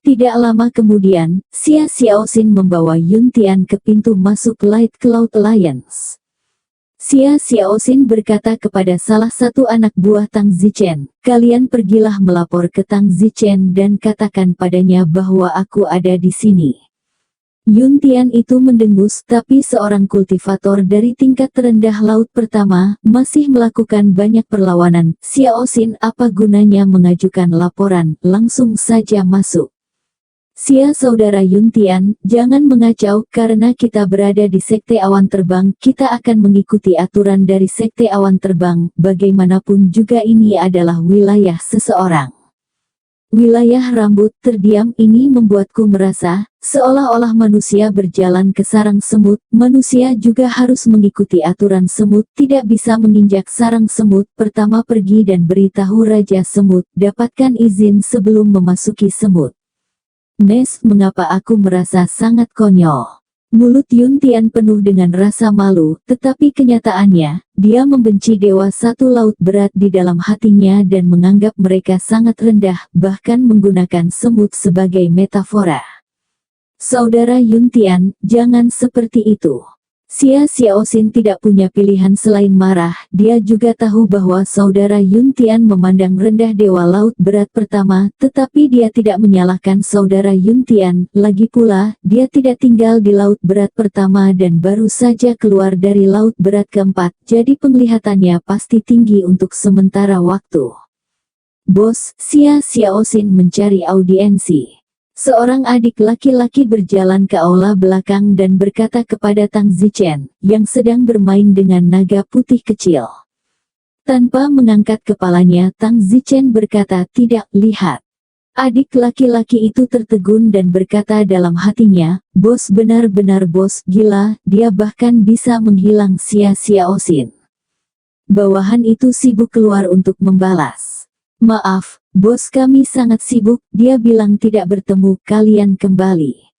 Tidak lama kemudian, Xiao Xin membawa Yuntian ke pintu masuk Light Cloud Alliance. Xiao Xin berkata kepada salah satu anak buah Tang Zichen, kalian pergilah melapor ke Tang Zichen dan katakan padanya bahwa aku ada di sini. Yuntian itu mendengus, tapi seorang kultivator dari tingkat terendah laut pertama, masih melakukan banyak perlawanan. Xiao Xin, apa gunanya mengajukan laporan, langsung saja masuk. Saudara Yuntian, jangan mengacau, karena kita berada di Sekte Awan Terbang, kita akan mengikuti aturan dari Sekte Awan Terbang, bagaimanapun juga ini adalah wilayah seseorang. Wilayah rambut terdiam ini membuatku merasa, seolah-olah manusia berjalan ke sarang semut, manusia juga harus mengikuti aturan semut, tidak bisa menginjak sarang semut, pertama pergi dan beritahu Raja Semut, dapatkan izin sebelum memasuki semut. Nes, mengapa aku merasa sangat konyol? Mulut Yuntian penuh dengan rasa malu, tetapi kenyataannya, dia membenci Dewa Satu Laut berat di dalam hatinya dan menganggap mereka sangat rendah, bahkan menggunakan semut sebagai metafora. Saudara Yuntian, jangan seperti itu. Xiao Xin tidak punya pilihan selain marah, dia juga tahu bahwa saudara Yuntian memandang rendah Dewa Laut Berat pertama, tetapi dia tidak menyalahkan saudara Yuntian, lagi pula, dia tidak tinggal di Laut Berat pertama dan baru saja keluar dari Laut Berat keempat, jadi penglihatannya pasti tinggi untuk sementara waktu. Bos, Xia Xiaoxin mencari audiensi. Seorang adik laki-laki berjalan ke aula belakang dan berkata kepada Tang Zichen, yang sedang bermain dengan naga putih kecil. Tanpa mengangkat kepalanya, Tang Zichen berkata, "Tidak, lihat." Adik laki-laki itu tertegun dan berkata dalam hatinya, "Bos, benar-benar bos, gila, dia bahkan bisa menghilang." Xia Xiaoxin bawahan itu sibuk keluar untuk membalas. "Maaf, bos, kami sangat sibuk." Dia bilang, "Tidak bertemu kalian kembali."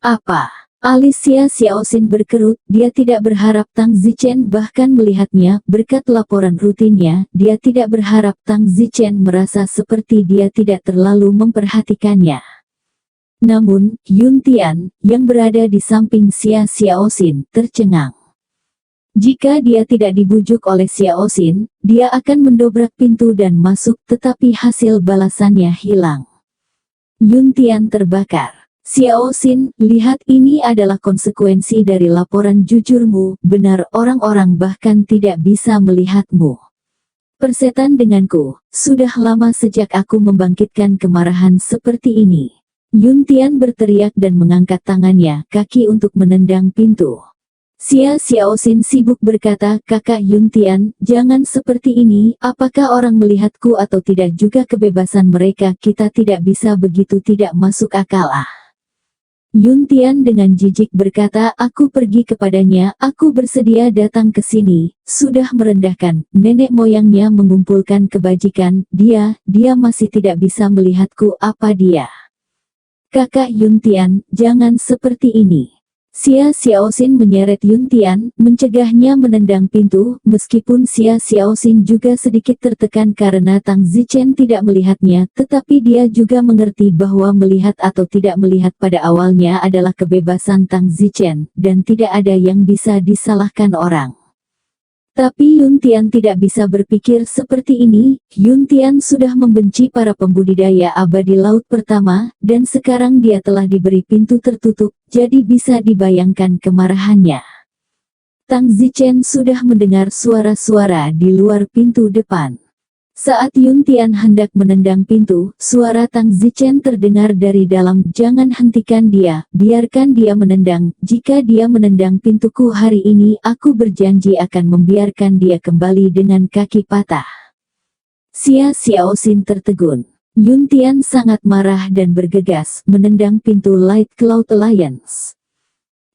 "Apa?" Alis Xia Xiaoxin berkerut. Dia tidak berharap Tang Zichen bahkan melihatnya. Berkat laporan rutinnya, dia tidak berharap Tang Zichen merasa seperti dia tidak terlalu memperhatikannya. Namun, Yun Tian, yang berada di samping Xia Xiaoxin, tercengang. Jika dia tidak dibujuk oleh Xiaoxin, dia akan mendobrak pintu dan masuk, tetapi hasil balasannya hilang. Yun Tian terbakar. "Xiaoxin, lihat, ini adalah konsekuensi dari laporan jujurmu. Benar, orang-orang bahkan tidak bisa melihatmu. Persetan denganku, sudah lama sejak aku membangkitkan kemarahan seperti ini." Yun Tian berteriak dan mengangkat tangannya, kaki untuk menendang pintu. Xia Xiaoxin sibuk berkata, "Kakak Yun Tian, jangan seperti ini. Apakah orang melihatku atau tidak juga kebebasan mereka? Kita tidak bisa begitu, tidak masuk akal." Yun Tian dengan jijik berkata, "Aku pergi kepadanya, aku bersedia datang ke sini." Sudah merendahkan, nenek moyangnya mengumpulkan kebajikan, dia masih tidak bisa melihatku. Apa dia? "Kakak Yun Tian, jangan seperti ini." Xia Xiaoxin menyeret Yun Tian, mencegahnya menendang pintu. Meskipun Xia Xiaoxin juga sedikit tertekan karena Tang Zichen tidak melihatnya, tetapi dia juga mengerti bahwa melihat atau tidak melihat pada awalnya adalah kebebasan Tang Zichen, dan tidak ada yang bisa disalahkan orang. Tapi Yun Tian tidak bisa berpikir seperti ini. Yun Tian sudah membenci para pembudidaya abadi laut pertama, dan sekarang dia telah diberi pintu tertutup, jadi bisa dibayangkan kemarahannya. Tang Zichen sudah mendengar suara-suara di luar pintu depan. Saat Yun Tian hendak menendang pintu, suara Tang Zichen terdengar dari dalam, "Jangan hentikan dia, biarkan dia menendang. Jika dia menendang pintuku hari ini, aku berjanji akan membiarkan dia kembali dengan kaki patah." Xia Xiaoxin tertegun. Yun Tian sangat marah dan bergegas, menendang pintu Light Cloud Alliance.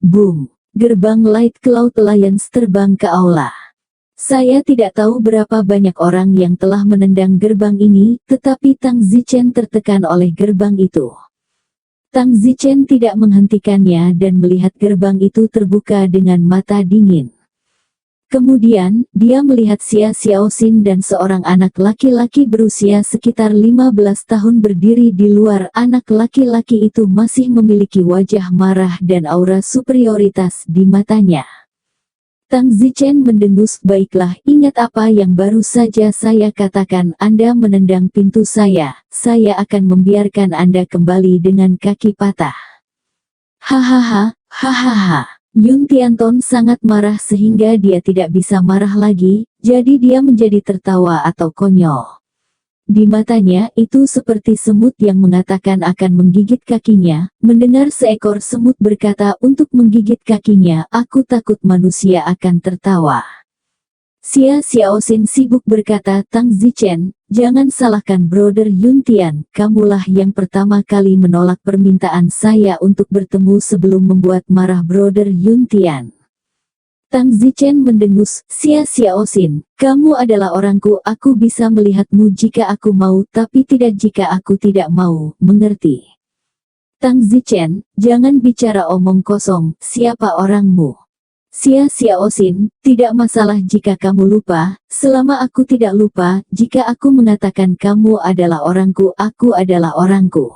Boom! Gerbang Light Cloud Alliance terbang ke aula. Saya tidak tahu berapa banyak orang yang telah menendang gerbang ini, tetapi Tang Zichen tertekan oleh gerbang itu. Tang Zichen tidak menghentikannya dan melihat gerbang itu terbuka dengan mata dingin. Kemudian, dia melihat Xia Xiaoxin dan seorang anak laki-laki berusia sekitar 15 tahun berdiri di luar. Anak laki-laki itu masih memiliki wajah marah dan aura superioritas di matanya. Tang Zichen mendengus, "Baiklah, ingat apa yang baru saja saya katakan. Anda menendang pintu saya akan membiarkan Anda kembali dengan kaki patah." "Hahaha, hahaha." Yun Tianton sangat marah sehingga dia tidak bisa marah lagi, jadi dia menjadi tertawa atau konyol. Di matanya itu seperti semut yang mengatakan akan menggigit kakinya. Mendengar seekor semut berkata untuk menggigit kakinya, "Aku takut manusia akan tertawa." Xia Xiaoxin sibuk berkata, "Tang Zichen, jangan salahkan Brother Yun Tian. Kamulah yang pertama kali menolak permintaan saya untuk bertemu sebelum membuat marah Brother Yun Tian." Tang Zichen mendengus, "Xia Xiaoxin, kamu adalah orangku, aku bisa melihatmu jika aku mau, tapi tidak jika aku tidak mau, mengerti?" "Tang Zichen, jangan bicara omong kosong, siapa orangmu?" Xia Xiaoxin, "Tidak masalah jika kamu lupa, selama aku tidak lupa. Jika aku mengatakan kamu adalah orangku, aku adalah orangku."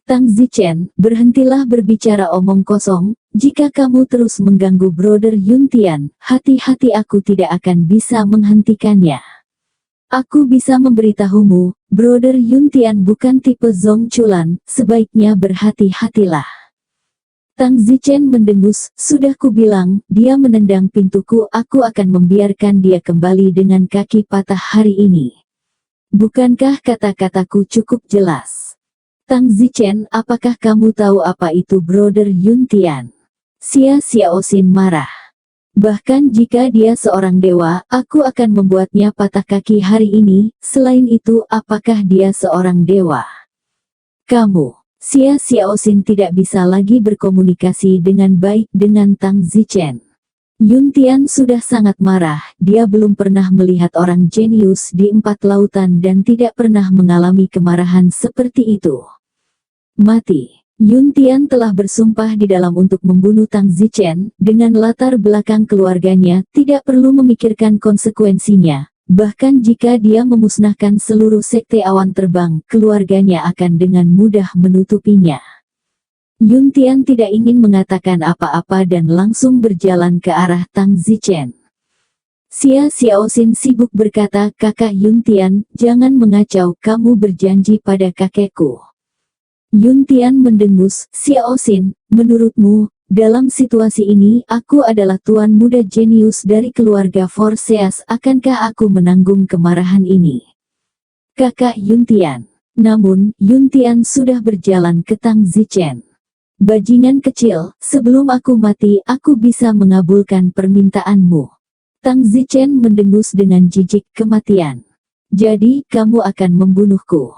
Tang Zichen, "Berhentilah berbicara omong kosong. Jika kamu terus mengganggu Brother Yun Tian, hati-hati, aku tidak akan bisa menghentikannya. Aku bisa memberitahumu, Brother Yun Tian bukan tipe Zong Chulan, sebaiknya berhati-hatilah." Tang Zichen mendengus, "Sudah kubilang, dia menendang pintuku, aku akan membiarkan dia kembali dengan kaki patah hari ini." Bukankah kata-kataku cukup jelas? Tang Zichen, apakah kamu tahu apa itu Brother Yuntian? Xia Xiaoxin marah. Bahkan jika dia seorang dewa, aku akan membuatnya patah kaki hari ini. Selain itu, apakah dia seorang dewa? Kamu, Xia Xiaoxin tidak bisa lagi berkomunikasi dengan baik dengan Tang Zichen. Yuntian sudah sangat marah, dia belum pernah melihat orang jenius di 4 lautan dan tidak pernah mengalami kemarahan seperti itu. Mati. Yuntian telah bersumpah di dalam untuk membunuh Tang Zichen, dengan latar belakang keluarganya, tidak perlu memikirkan konsekuensinya. Bahkan jika dia memusnahkan seluruh sekte awan terbang, keluarganya akan dengan mudah menutupinya. Yuntian tidak ingin mengatakan apa-apa dan langsung berjalan ke arah Tang Zichen. Xia Xiaoxin sibuk berkata, "Kakak Yuntian, jangan mengacau, kamu berjanji pada kakekku." Yuntian mendengus, "Xiaoxin, menurutmu, dalam situasi ini, aku adalah tuan muda jenius dari keluarga Forseas, akankah aku menanggung kemarahan ini?" Kakak Yuntian. Namun, Yuntian sudah berjalan ke Tang Zichen. "Bajingan kecil, sebelum aku mati, aku bisa mengabulkan permintaanmu." Tang Zichen mendengus dengan jijik, "Kematian. Jadi, kamu akan membunuhku.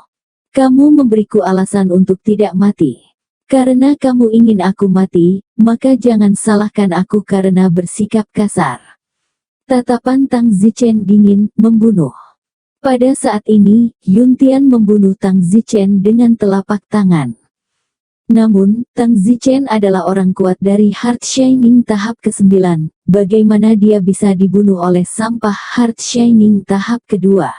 Kamu memberiku alasan untuk tidak mati. Karena kamu ingin aku mati, maka jangan salahkan aku karena bersikap kasar." Tatapan Tang Zichen dingin, membunuh. Pada saat ini, Yuntian membunuh Tang Zichen dengan telapak tangan. Namun, Tang Zichen adalah orang kuat dari Heart Shining tahap ke-9, bagaimana dia bisa dibunuh oleh sampah Heart Shining tahap kedua?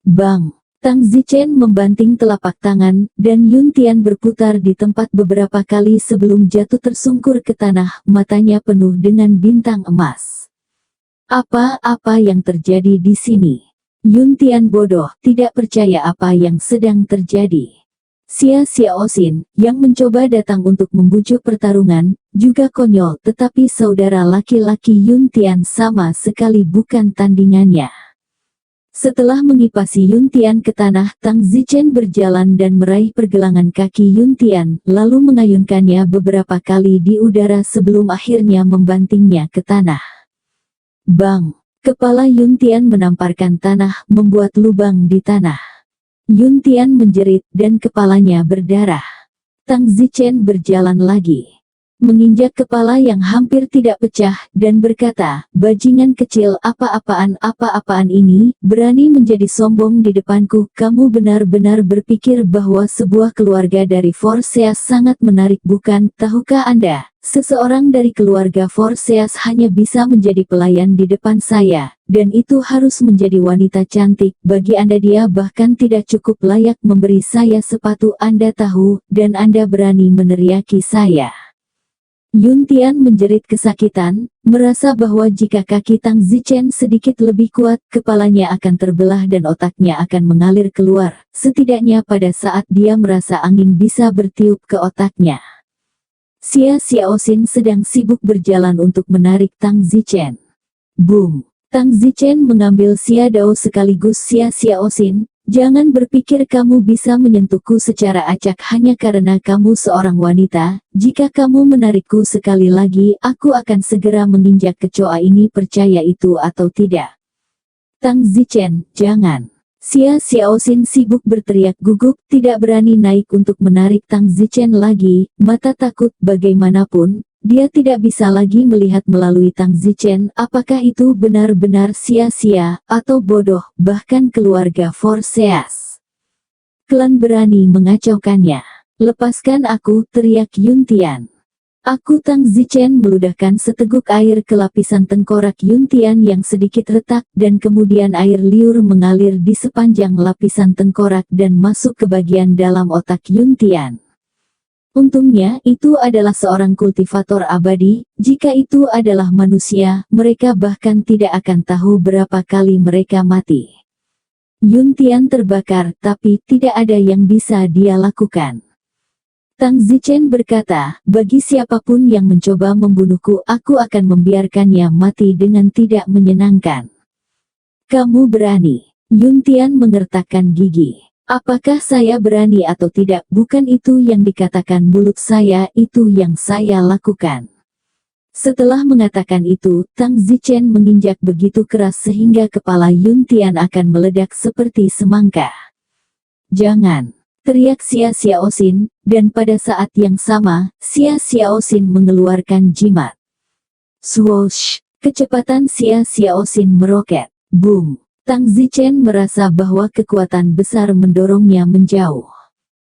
Bang! Tang Zichen membanting telapak tangan, dan Yuntian berputar di tempat beberapa kali sebelum jatuh tersungkur ke tanah, matanya penuh dengan bintang emas. Apa yang terjadi di sini? Yuntian bodoh, tidak percaya apa yang sedang terjadi. Xia Xiaoxin, yang mencoba datang untuk membujuk pertarungan, juga konyol, tetapi saudara laki-laki Yuntian sama sekali bukan tandingannya. Setelah mengipasi Yuntian ke tanah, Tang Zichen berjalan dan meraih pergelangan kaki Yuntian, lalu mengayunkannya beberapa kali di udara sebelum akhirnya membantingnya ke tanah. Bang! Kepala Yuntian menamparkan tanah, membuat lubang di tanah. Yuntian menjerit, dan kepalanya berdarah. Tang Zichen berjalan lagi, menginjak kepala yang hampir tidak pecah, dan berkata, "Bajingan kecil, apa-apaan ini, berani menjadi sombong di depanku, kamu benar-benar berpikir bahwa sebuah keluarga dari Forseas sangat menarik bukan? Tahukah Anda, seseorang dari keluarga Forseas hanya bisa menjadi pelayan di depan saya, dan itu harus menjadi wanita cantik, bagi Anda dia bahkan tidak cukup layak memberi saya sepatu, Anda tahu, dan Anda berani meneriaki saya." Yuntian menjerit kesakitan, merasa bahwa jika kaki Tang Zichen sedikit lebih kuat, kepalanya akan terbelah dan otaknya akan mengalir keluar, setidaknya pada saat dia merasa angin bisa bertiup ke otaknya. Xia Xiaoxin sedang sibuk berjalan untuk menarik Tang Zichen. Boom! Tang Zichen mengambil Xia Dao sekaligus Xia Xiaoxin. "Jangan berpikir kamu bisa menyentuhku secara acak hanya karena kamu seorang wanita. Jika kamu menarikku sekali lagi, aku akan segera menginjak kecoa ini, percaya itu atau tidak." Tang Zichen, jangan! Xia Xiaoxin sibuk berteriak gugup, tidak berani naik untuk menarik Tang Zichen lagi, mata takut. Bagaimanapun, dia tidak bisa lagi melihat melalui Tang Zichen. Apakah itu benar-benar sia-sia, atau bodoh, bahkan keluarga Forseas klan berani mengacaukannya. "Lepaskan aku!" teriak Yuntian. "Aku!" Tang Zichen meludahkan seteguk air ke lapisan tengkorak Yuntian yang sedikit retak, dan kemudian air liur mengalir di sepanjang lapisan tengkorak dan masuk ke bagian dalam otak Yuntian. Untungnya, itu adalah seorang kultivator abadi. Jika itu adalah manusia, mereka bahkan tidak akan tahu berapa kali mereka mati. Yuntian terbakar, tapi tidak ada yang bisa dia lakukan. Tang Zichen berkata, "Bagi siapapun yang mencoba membunuhku, aku akan membiarkannya mati dengan tidak menyenangkan." "Kamu berani?" Yuntian mengertakkan gigi. Apakah saya berani atau tidak? Bukan itu yang dikatakan mulut saya, itu yang saya lakukan. Setelah mengatakan itu, Tang Zichen menginjak begitu keras sehingga kepala Yuntian akan meledak seperti semangka. Jangan! Teriak Xia Xiaoxin, dan pada saat yang sama, Xia Xiaoxin mengeluarkan jimat. Swoosh! Kecepatan Xia Xiaoxin meroket. Boom! Tang Zichen merasa bahwa kekuatan besar mendorongnya menjauh.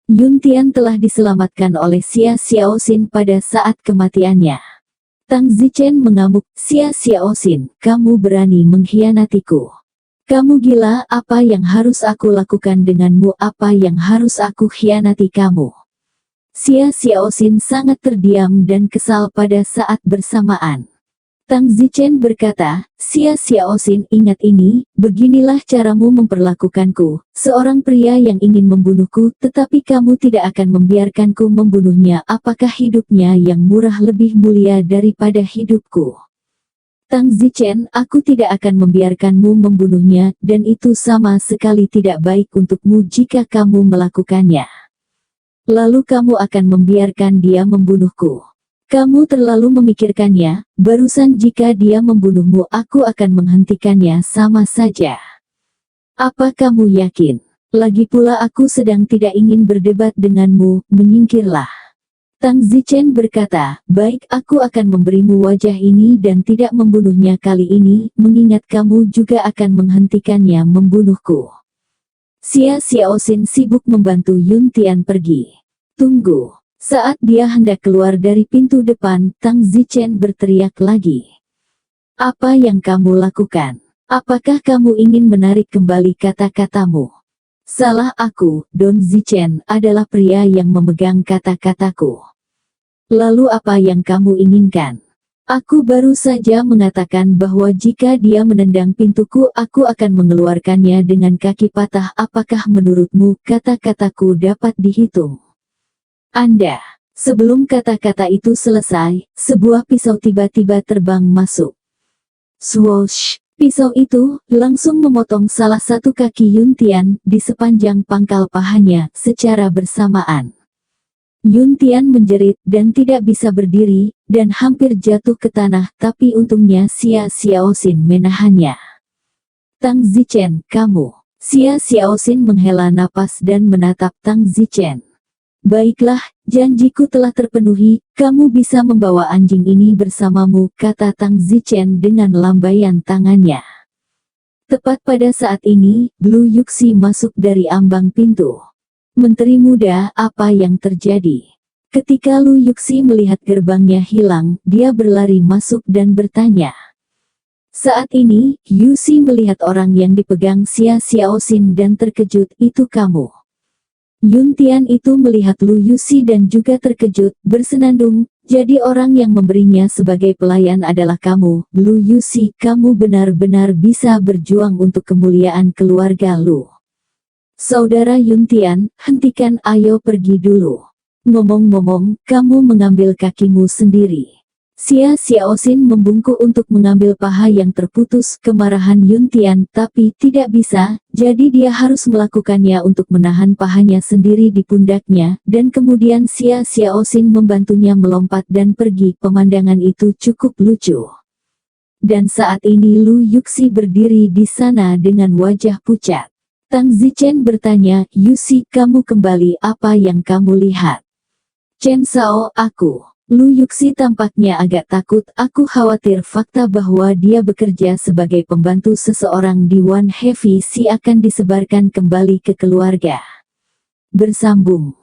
Yuntian telah diselamatkan oleh Xia Xiaoxin pada saat kematiannya. Tang Zichen mengamuk, Xia Xiaoxin, kamu berani mengkhianatiku. Kamu gila, apa yang harus aku lakukan denganmu, apa yang harus aku khianati kamu? Xia Xiaoxin sangat terdiam dan kesal pada saat bersamaan. Tang Zichen berkata, Xia Xiaoxin, ingat ini, beginilah caramu memperlakukanku, seorang pria yang ingin membunuhku, tetapi kamu tidak akan membiarkanku membunuhnya. Apakah hidupnya yang murah lebih mulia daripada hidupku? Tang Zichen, aku tidak akan membiarkanmu membunuhnya, dan itu sama sekali tidak baik untukmu jika kamu melakukannya. Lalu kamu akan membiarkan dia membunuhku. Kamu terlalu memikirkannya, barusan jika dia membunuhmu aku akan menghentikannya sama saja. Apa kamu yakin? Lagi pula aku sedang tidak ingin berdebat denganmu, menyingkirlah. Tang Zichen berkata, baik, aku akan memberimu wajah ini dan tidak membunuhnya kali ini, mengingat kamu juga akan menghentikannya membunuhku. Xia Xiaoxin sibuk membantu Yuntian pergi. Tunggu. Saat dia hendak keluar dari pintu depan, Tang Zichen berteriak lagi. Apa yang kamu lakukan? Apakah kamu ingin menarik kembali kata-katamu? Salah aku, Don Zichen, adalah pria yang memegang kata-kataku. Lalu apa yang kamu inginkan? Aku baru saja mengatakan bahwa jika dia menendang pintuku aku akan mengeluarkannya dengan kaki patah. Apakah menurutmu kata-kataku dapat dihitung? Anda. Sebelum kata-kata itu selesai, sebuah pisau tiba-tiba terbang masuk. Swoosh! Pisau itu langsung memotong salah satu kaki Yuntian di sepanjang pangkal pahanya secara bersamaan. Yuntian menjerit dan tidak bisa berdiri, dan hampir jatuh ke tanah, tapi untungnya Xia Xiaoxin menahannya. Tang Zichen, kamu. Xia Xiaoxin menghela napas dan menatap Tang Zichen. Baiklah, janjiku telah terpenuhi, kamu bisa membawa anjing ini bersamamu, kata Tang Zichen dengan lambaian tangannya. Tepat pada saat ini, Lu Yuxi masuk dari ambang pintu. Menteri muda, apa yang terjadi? Ketika Lu Yuxi melihat gerbangnya hilang, dia berlari masuk dan bertanya. Saat ini, Yuxi melihat orang yang dipegang Xia Xiaoxin dan terkejut, itu kamu. Yuntian itu melihat Lu Yuxi dan juga terkejut, bersenandung, jadi orang yang memberinya sebagai pelayan adalah kamu, Lu Yuxi, kamu benar-benar bisa berjuang untuk kemuliaan keluarga Lu. Saudara Yuntian, hentikan, ayo pergi dulu. Ngomong-ngomong, kamu mengambil kakimu sendiri. Xia Xiaoxin membungkuk untuk mengambil paha yang terputus. Kemarahan Yuntian, tapi tidak bisa, jadi dia harus melakukannya untuk menahan pahanya sendiri di pundaknya, dan kemudian Xia Xiaoxin membantunya melompat dan pergi. Pemandangan itu cukup lucu. Dan saat ini Lu Yuxi berdiri di sana dengan wajah pucat. Tang Zichen bertanya, Yuxi, kamu kembali, apa yang kamu lihat? Chen Shao, aku. Lu Yuxi tampaknya agak takut, aku khawatir fakta bahwa dia bekerja sebagai pembantu seseorang di One Heavy Sea akan disebarkan kembali ke keluarga. Bersambung.